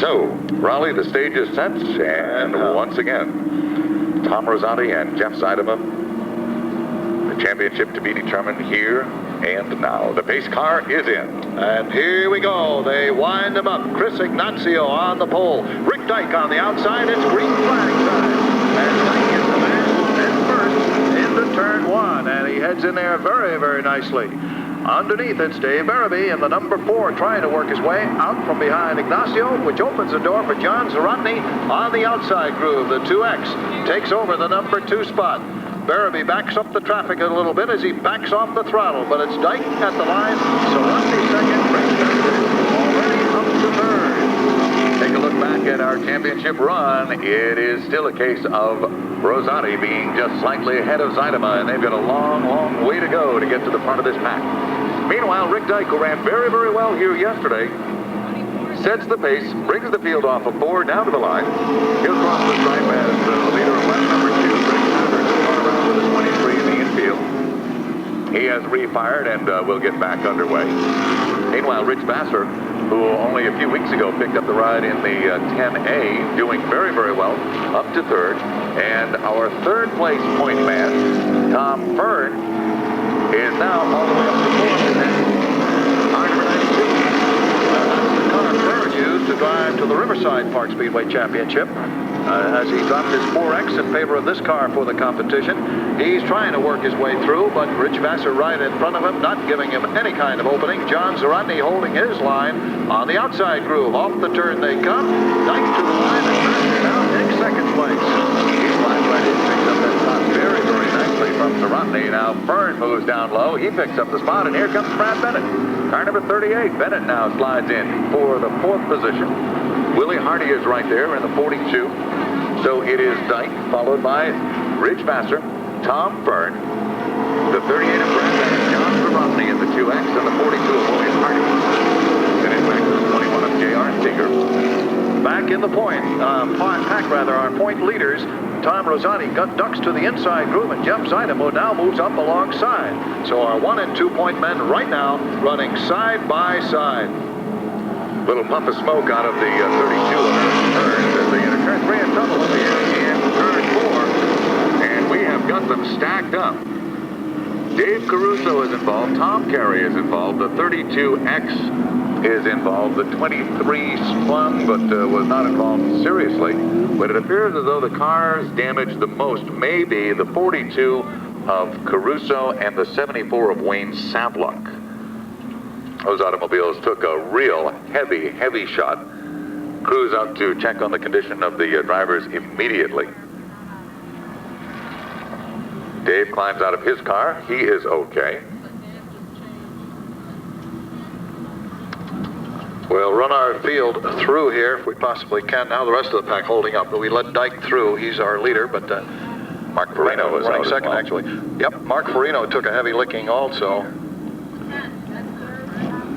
So, Raleigh, the stage is set, and once again, Tom Rosati and Jeff Seidema, the championship to be determined here and now. The pace car is in. And here we go. They wind him up. Chris Ignacio on the pole. Rick Dyke on the outside. It's green flag time. And Dyke is the man who heads first into turn one. And he heads in there very, very nicely. Underneath, it's Dave Barabee in the number 4 trying to work his way out from behind Ignacio, which opens the door for John Zarotny on the outside groove. The 2X takes over the number 2 spot. Barabee backs up the traffic a little bit as he backs off the throttle, but it's Dyke at the line. Zarotny second, already up to third. Take a look back at our championship run. It is still a case of Rosati being just slightly ahead of Seidema, and they've got a long, long way to go to get to the front of this pack. Meanwhile, Rick Dyke, who ran very, very well here yesterday, sets the pace, brings the field off of 4 down to the line. He'll cross the stripe as the leader of lap number 2, Rick Sanders, has gone around with a 23 in the infield. He has refired and will get back underway. Meanwhile, Rich Vassar, who only a few weeks ago picked up the ride in the 10A, doing very, very well, up to third. And our third place point man, Tom Fearn, is now all the way up to fourth. And car number 92. That's the car Fearn used to drive to the Riverside Park Speedway Championship. As he dropped his 4X in favor of this car for the competition. He's trying to work his way through, but Rich Vassar right in front of him, not giving him any kind of opening. John Zarotny holding his line on the outside groove. Off the turn they come. Dyke to the line, and Vassar now takes second place. He slides right in, picks up that spot very, very nicely from Zarotny. Now Fearn moves down low. He picks up the spot, and here comes Brad Bennett. Car number 38. Bennett now slides in for the 4th position. Willie Hardy is right there in the 42. So it is Dyke, followed by Rich Vassar, Tom Fearn, the 38 of Brad Bennett, John Zarotny in the 2X, and the 42 of Willie Hardy. Then in back to the 21 of J.R. Seeger. Back in the point, our point leaders, Tom Rosati ducks to the inside groove, and Jeff Seidema now moves up alongside. So our 1 and 2 point men right now running side by side. Little puff of smoke out of the 32 turns as they enter turn 3 and double in turn 4. And we have got them stacked up. Dave Caruso is involved. Tom Carey is involved. The 32X is involved. The 23 spun but was not involved seriously. But it appears as though the cars damaged the most may be the 42 of Caruso and the 74 of Wayne Sablock. Those automobiles took a real heavy shot. Crews out to check on the condition of the drivers immediately. Dave climbs out of his car. He is okay. We'll run our field through here if we possibly can. Now the rest of the pack holding up. But we let Dyke through. He's our leader, but Mark Farino was running out second, actually. Yep, Mark Farino took a heavy licking also.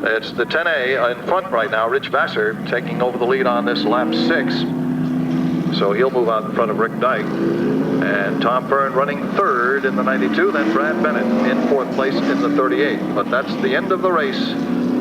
It's the 10A in front right now. Rich Vassar taking over the lead on this lap 6. So he'll move out in front of Rick Dyke. And Tom Fearn running third in the 92. Then Brad Bennett in 4th place in the 38. But that's the end of the race.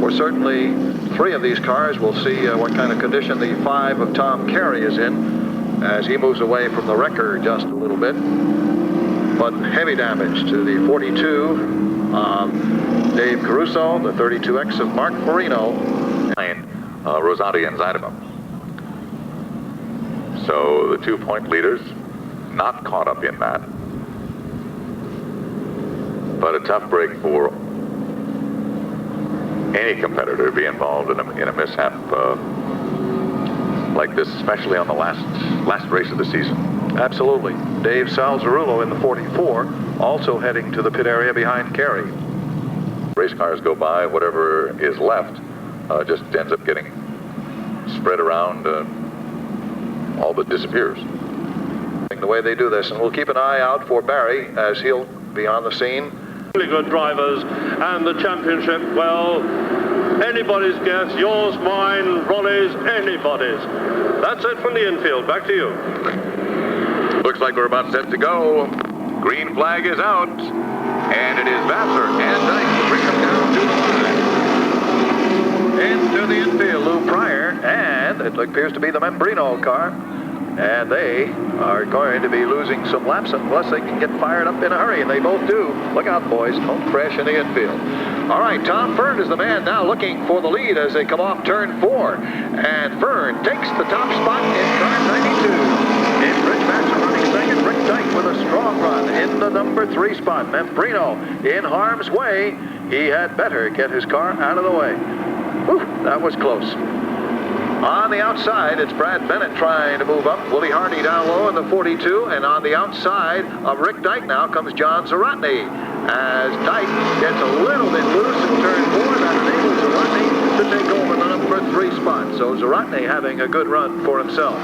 For certainly 3 of these cars. We'll see what kind of condition the 5 of Tom Carey is in as he moves away from the wrecker just a little bit. But heavy damage to the 42. Dave Caruso, the 32X of Mark Farino, and Rosati and Seidema. So the 2 point leaders not caught up in that. But a tough break for any competitor to be involved in a mishap like this, especially on the last race of the season. Absolutely. Dave Salzarullo in the 44, also heading to the pit area behind Carey. Race cars go by, whatever is left just ends up getting spread around, all but disappears. The way they do this, and we'll keep an eye out for Barry as he'll be on the scene. Really good drivers, and the championship, well, anybody's guess, yours, mine, Ronnie's, anybody's. That's it from the infield. Back to you. Looks like we're about set to go. Green flag is out. And it is Vassar and Dyke to bring them down to the line. Into the infield, Lou Pryor and and it appears to be the Membrino car. And they are going to be losing some laps unless they can get fired up in a hurry, and they both do. Look out, boys. Don't crash in the infield. All right, Tom Fearn is the man now looking for the lead as they come off turn 4. And Fearn takes the top spot in car 92. In Rich Baxter running second. Rick Dyke with a strong run in the number 3 spot. Membrino in harm's way. He had better get his car out of the way. Whew, that was close. On the outside, it's Brad Bennett trying to move up. Willie Hardy down low in the 42. And on the outside of Rick Dyke now comes John Zarotny. As Dyke gets a little bit loose in turn 4, that enables Zarotny to take over the number 3 spot. So Zarotny having a good run for himself.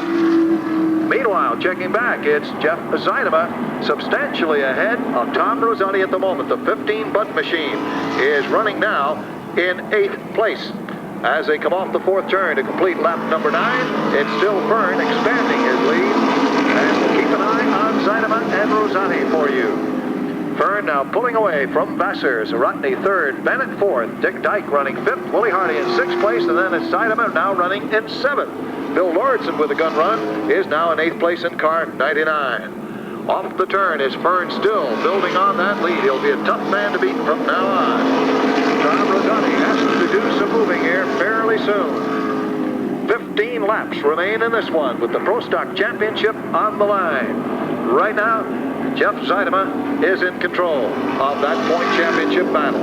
Meanwhile, checking back, it's Jeff Zeidema substantially ahead of Tom Rosati at the moment. The 15 Butt Machine is running now in 8th place. As they come off the 4th turn to complete lap number 9, it's still Fearn expanding his lead. And we'll keep an eye on Zeidema and Rosati for you. Fearn now pulling away from Vassar. Zarotny 3rd, Bennett 4th, Dick Dyke running 5th, Willie Hardy in 6th place, and then it's Zeidema now running in 7th. Bill Lauritsen with a gun run is now in 8th place in car 99. Off the turn is Fearn still building on that lead. He'll be a tough man to beat from now on. Tom Rosati has to do some moving here fairly soon. 15 laps remain in this one with the Pro Stock Championship on the line. Right now, Jeff Zeidema is in control of that point championship battle.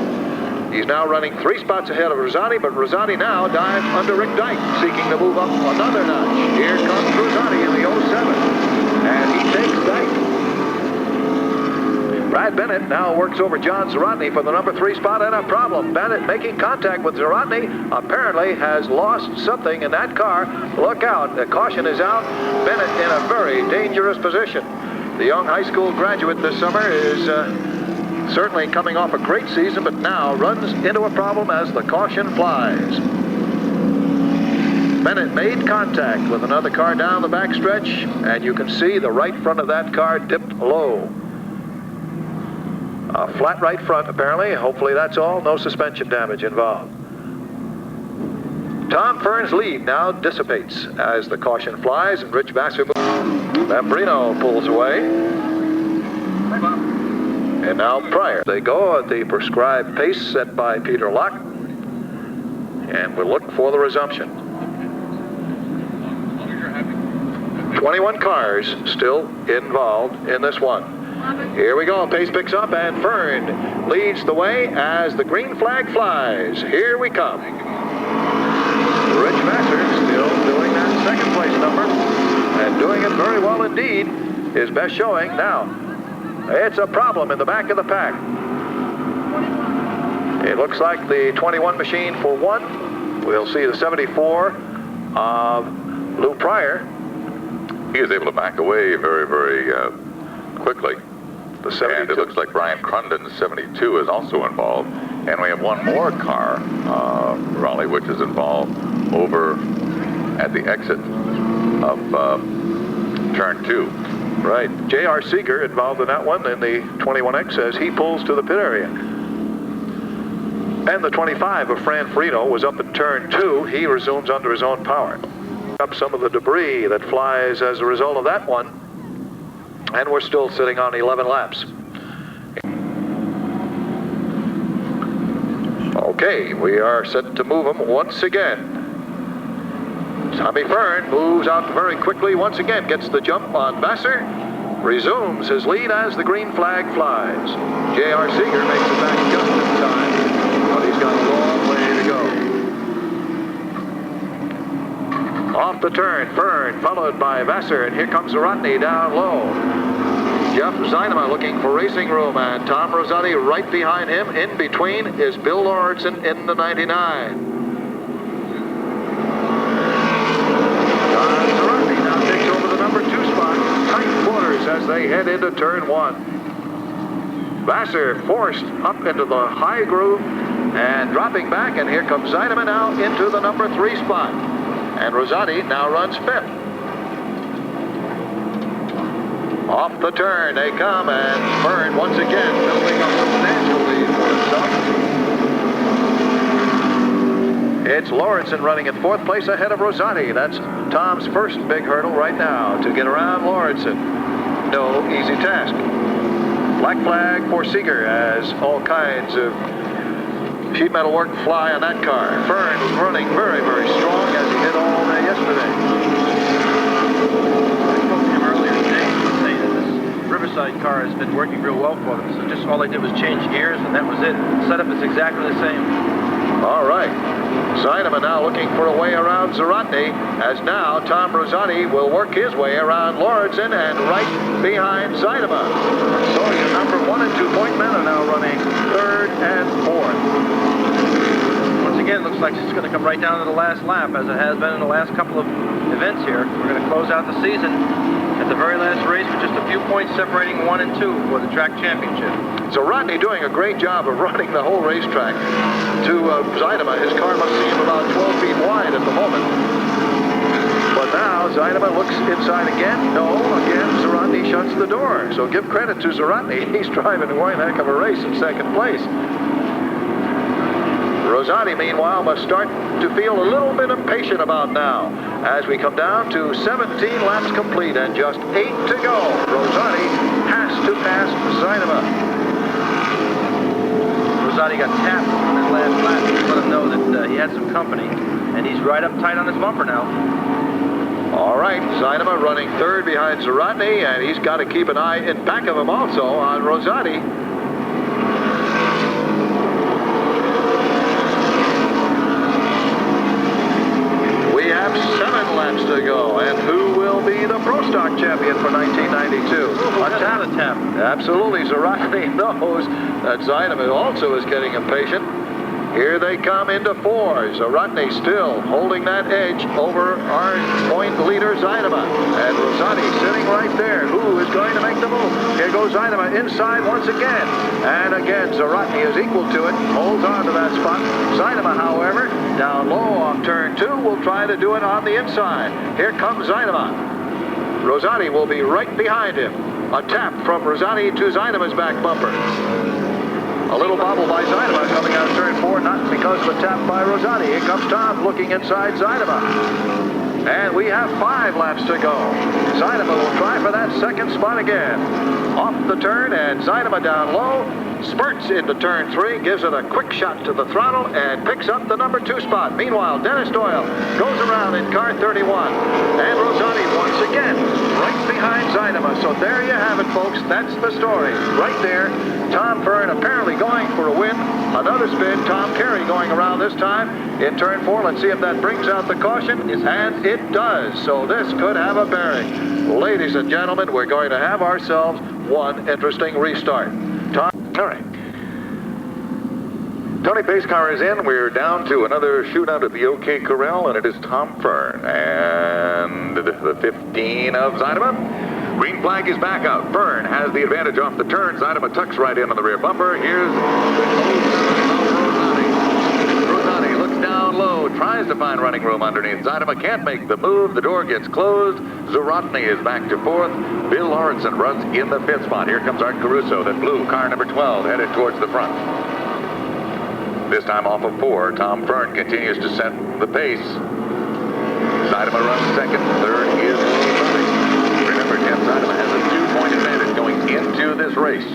He's now running 3 spots ahead of Rosati, but Rosati now dives under Rick Dyke, seeking to move up another notch. Here comes Rosati in the 07, and he takes Dyke. Brad Bennett now works over John Zarotny for the number 3 spot, and a problem. Bennett making contact with Zarotny apparently has lost something in that car. Look out, the caution is out. Bennett in a very dangerous position. The young high school graduate this summer is certainly coming off a great season, but now runs into a problem as the caution flies. Bennett made contact with another car down the backstretch, and you can see the right front of that car dipped low. A flat right front, apparently. Hopefully that's all. No suspension damage involved. Tom Fearn's lead now dissipates as the caution flies, and Rich Vassar moves. Membrino pulls away. And now Pryor. They go at the prescribed pace set by Peter Locke. And we'll look for the resumption. 21 cars still involved in this one. Here we go. Pace picks up, and Fearn leads the way as the green flag flies. Here we come. Rich Vassar still doing that 2nd place number and doing it very well indeed. His best showing now. It's a problem in the back of the pack. It looks like the 21 machine for 1. We'll see the 74 of Lou Pryor. He is able to back away very, very quickly. The 72. And it looks like Brian Crundon's 72 is also involved. And we have one more car, Raleigh, which is involved over at the exit of turn 2. Right. J.R. Seeger involved in that one in the 21X as he pulls to the pit area. And the 25 of Fran Frito was up in turn 2. He resumes under his own power. Up some of the debris that flies as a result of that one. And we're still sitting on 11 laps. Okay, we are set to move them once again. Tommy Fearn moves out very quickly once again, gets the jump on Vassar, resumes his lead as the green flag flies. J.R. Seeger makes it back just in time, but he's got a long way to go. Off the turn, Fearn followed by Vassar, and here comes Zarotny down low. Jeff Zeidema looking for racing room, and Tom Rosati right behind him. In between is Bill Lauritsen in the 99. John Zarotny now takes over the number 2 spot. Tight quarters as they head into turn 1. Vassar forced up into the high groove and dropping back, and here comes Zeidema now into the number 3 spot. And Rosati now runs 5th. Off the turn they come, and Fearn once again building a substantial lead for himself. It's Lawrenson running in 4th place ahead of Rosati. That's Tom's first big hurdle right now to get around Lawrenson. No easy task. Black flag for Seeger as all kinds of sheet metal work fly on that car. Fearn was running very, very strong as he did all day yesterday. I spoke to him earlier today saying that this Riverside car has been working real well for them. So just all they did was change gears and that was it. The setup is exactly the same. All right. Zinema now looking for a way around Zaratni, as now Tom Rosati will work his way around Lawrenson and right behind Zinema. So your number 1 and 2 point men are now running 3rd and 4th. Once again, looks like it's going to come right down to the last lap, as it has been in the last couple of events here. We're going to close out the season at the very last race with just a few points separating 1 and 2 for the track championship. So Rodney doing a great job of running the whole racetrack to Zinema. His car must seem about 12 feet wide at the moment. But now Zinema looks inside again. No, again, Zaratni shuts the door. So give credit to Zaratni. He's driving one heck of a race in 2nd place. Rosati, meanwhile, must start to feel a little bit impatient about now as we come down to 17 laps complete and just 8 to go. Rosati has to pass Zinema. Rosati got tapped on his last lap to let him know that he had some company, and he's right up tight on his bumper now. All right, Zinema running 3rd behind Zaratni, and he's got to keep an eye in back of him also on Rosati. We have 7 laps to go, and who will be the Pro Stock champion for 1992? A tap. Absolutely, Zaratni knows that Zinema also is getting impatient. Here they come into 4. Zaratni still holding that edge over our point leader, Zinema. And Rosati sitting right there. Who is going to make the move? Here goes Zinema inside once again. And again, Zaratni is equal to it. Holds on to that spot. Zinema, however, down low off turn 2, will try to do it on the inside. Here comes Zinema. Rosati will be right behind him. A tap from Rosati to Zinema's back bumper. A little bobble by Zinema coming out of turn 4, not because of a tap by Rosati. Here comes Tom looking inside Zinema. And we have 5 laps to go. Zinema will try for that 2nd spot again. Off the turn, and Zinema down low. Spurts into turn 3, gives it a quick shot to the throttle, and picks up the number 2 spot. Meanwhile, Dennis Doyle goes around in car 31. And Rosati once again right behind Zinema. So there you have it, folks. That's the story. Right there, Tom Fearn apparently going for a win. Another spin, Tom Carey going around this time in turn 4. Let's see if that brings out the caution. And it does. So this could have a bearing. Ladies and gentlemen, we're going to have ourselves one interesting restart. Tom. All right. Tony Pace car is in. We're down to another shootout at the OK Corral, and it is Tom Fearn and the 15 of Zinema. Green flag is back out. Fearn has the advantage off the turn. Zinema tucks right in on the rear bumper. Here's Rosati. Looks down low, tries to find running room underneath. Zinema can't make the move. The door gets closed. Zaratni is back to 4th. Bill Lawrenson runs in the 5th spot. Here comes Art Caruso, that blue car number 12, headed towards the front. This time off of 4, Tom Fearn continues to set the pace. Zinema runs 2nd, 3rd is Rosati. Remember, Jeff Zinema has a 2-point advantage going into this race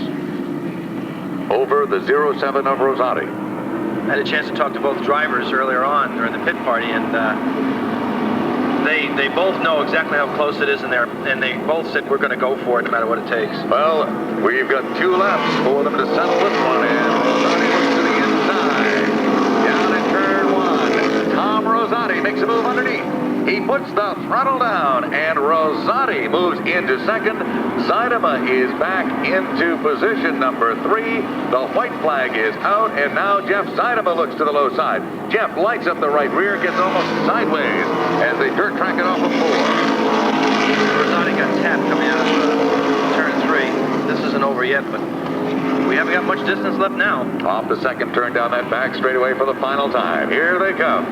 over the 07 of Rosati. I had a chance to talk to both drivers earlier on during the pit party, and they both know exactly how close it is in there, and they both said we're going to go for it no matter what it takes. Well, we've got 2 laps for them to settle this one in. Rosati looks to the inside. Down in turn 1. Tom Rosati makes a move underneath. He puts the throttle down, and Rosati moves into 2nd. Zinema is back into position number 3. The white flag is out, and now Jeff Zinema looks to the low side. Jeff lights up the right rear, gets almost sideways as they dirt track it off of 4. Rosati got tapped coming out of turn 3. This isn't over yet, but we haven't got much distance left now. Off the 2nd turn down that back straightaway for the final time. Here they come.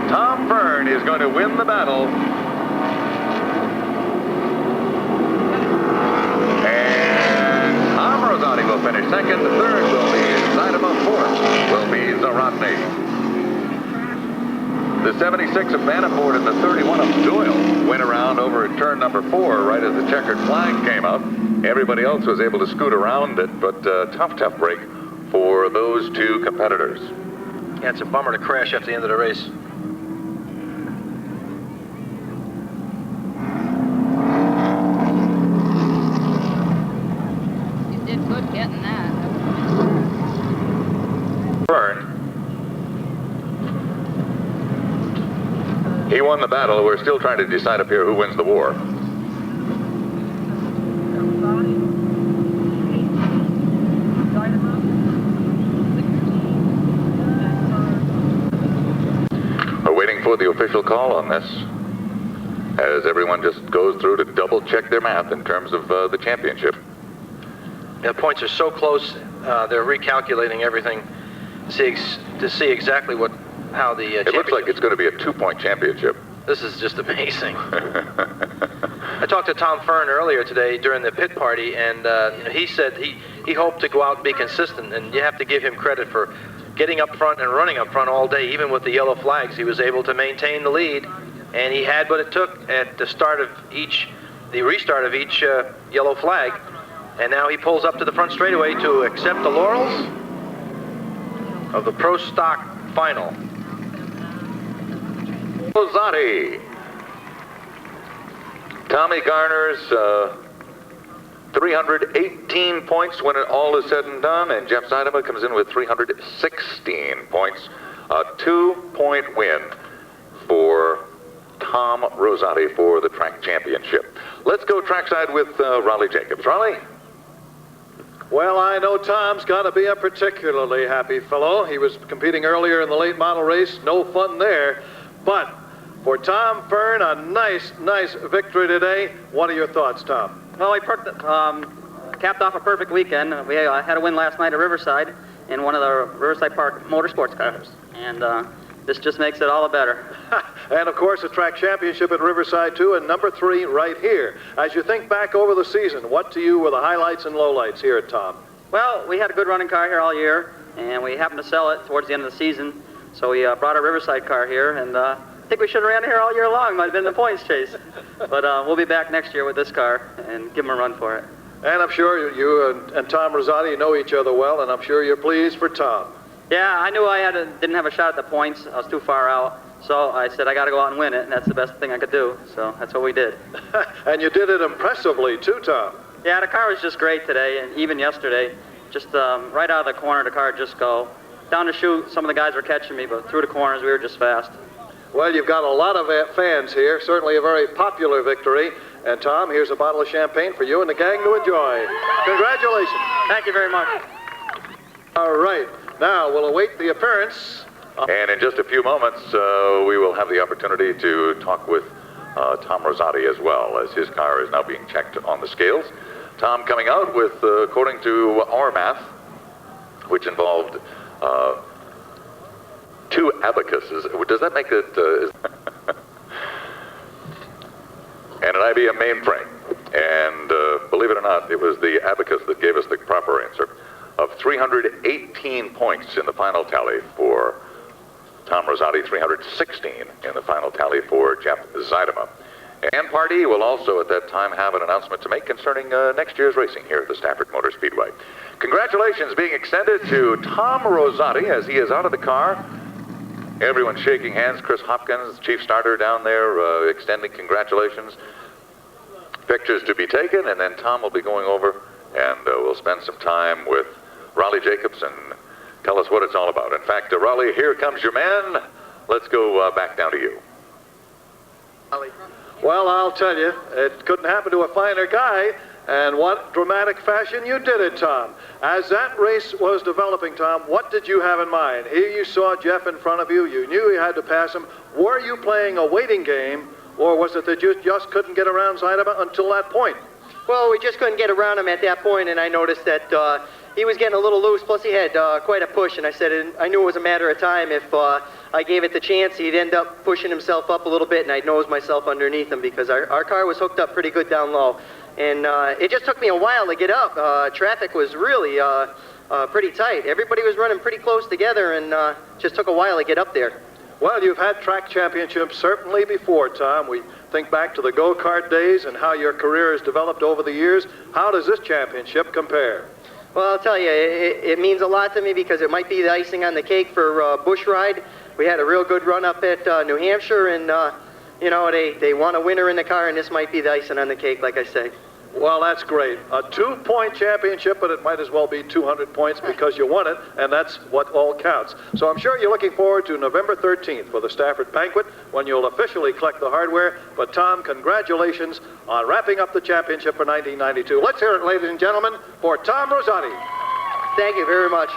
Tom Fearn is going to win the battle. And Tom Rosati will finish 2nd. 3rd will be Zinema. 4th will be Zaratni. The 76 of Manafort and the 31 of Doyle went around over at turn number 4 right as the checkered flag came up. Everybody else was able to scoot around it, but tough break for those two competitors. Yeah, it's a bummer to crash at the end of the race. You did good getting that. Fearn. He won the battle. We're still trying to decide up here who wins the war. We're waiting for the official call on this, as everyone just goes through to double check their math in terms of the championship. The points are so close, they're recalculating everything to see exactly how the It looks like it's going to be a 2-point championship. This is just amazing. I talked to Tom Fearn earlier today during the pit party, and he said he hoped to go out and be consistent, and you have to give him credit for getting up front and running up front all day, even with the yellow flags. He was able to maintain the lead, and he had what it took at the restart of each yellow flag, and now he pulls up to the front straightaway to accept the laurels of the Pro Stock Final. Rosati. Tommy garners 318 points when it all is said and done, and Jeff Zeidema comes in with 316 points. A 2-point win for Tom Rosati for the track championship. Let's go trackside with Raleigh Jacobs. Raleigh? Well, I know Tom's got to be a particularly happy fellow. He was competing earlier in the late model race. No fun there. But for Tom Fearn, a nice victory today. What are your thoughts, Tom? Well, we capped off a perfect weekend. We had a win last night at Riverside in one of the Riverside Park Motorsports cars. And this just makes it all the better. And, of course, a track championship at Riverside, too, and number 3 right here. As you think back over the season, what to you were the highlights and lowlights here at Tom? Well, we had a good running car here all year, and we happened to sell it towards the end of the season. So we brought our Riverside car here, and I think we should have ran it here all year long. Might have been the points chase. But we'll be back next year with this car and give them a run for it. And I'm sure you and Tom Rosati know each other well, and I'm sure you're pleased for Tom. Yeah, I knew I didn't have a shot at the points. I was too far out. So I said I got to go out and win it, and that's the best thing I could do. So that's what we did. And you did it impressively, too, Tom. Yeah, the car was just great today, and even yesterday. Just right out of the corner, the car would just go. Down the chute, some of the guys were catching me, but through the corners, we were just fast. Well, you've got a lot of fans here. Certainly a very popular victory. And, Tom, here's a bottle of champagne for you and the gang to enjoy. Congratulations. Thank you very much. All right. Now, we'll await the appearance. And in just a few moments, we will have the opportunity to talk with Tom Rosati as well, as his car is now being checked on the scales. Tom coming out with, according to our math, which involved 2 abacuses. Does that make it... and an IBM mainframe. And believe it or not, it was the abacus that gave us the proper answer of 318 points in the final tally for Tom Rosati, 316 in the final tally for Jeff Zeidema. And Pardee will also at that time have an announcement to make concerning next year's racing here at the Stafford Motor Speedway. Congratulations being extended to Tom Rosati as he is out of the car. Everyone's shaking hands. Chris Hopkins, chief starter down there, extending congratulations. Pictures to be taken, and then Tom will be going over and we'll spend some time with Raleigh Jacobs and tell us what it's all about. In fact, Raleigh, here comes your man. Let's go back down to you. Well, I'll tell you, it couldn't happen to a finer guy. And what dramatic fashion you did it, Tom. As that race was developing, Tom, what did you have in mind? Here you saw Jeff in front of you. You knew you had to pass him. Were you playing a waiting game, or was it that you just couldn't get around Zeidema until that point? Well, we just couldn't get around him at that point, and I noticed that he was getting a little loose, plus he had quite a push, and I said I knew it was a matter of time. If I gave it the chance, he'd end up pushing himself up a little bit, and I'd nose myself underneath him because our car was hooked up pretty good down low. And it just took me a while to get up. Traffic was really pretty tight. Everybody was running pretty close together, and just took a while to get up there. Well, you've had track championships certainly before, Tom. We think back to the go-kart days and how your career has developed over the years. How does this championship compare? Well, I'll tell you, it means a lot to me because it might be the icing on the cake for Busch Ride. We had a real good run up at New Hampshire, and, you know, they won a winner in the car, and this might be the icing on the cake, like I say. Well, that's great. A 2-point championship, but it might as well be 200 points because you won it, and that's what all counts. So I'm sure you're looking forward to November 13th for the Stafford Banquet when you'll officially collect the hardware. But, Tom, congratulations on wrapping up the championship for 1992. Let's hear it, ladies and gentlemen, for Tom Rosati. Thank you very much.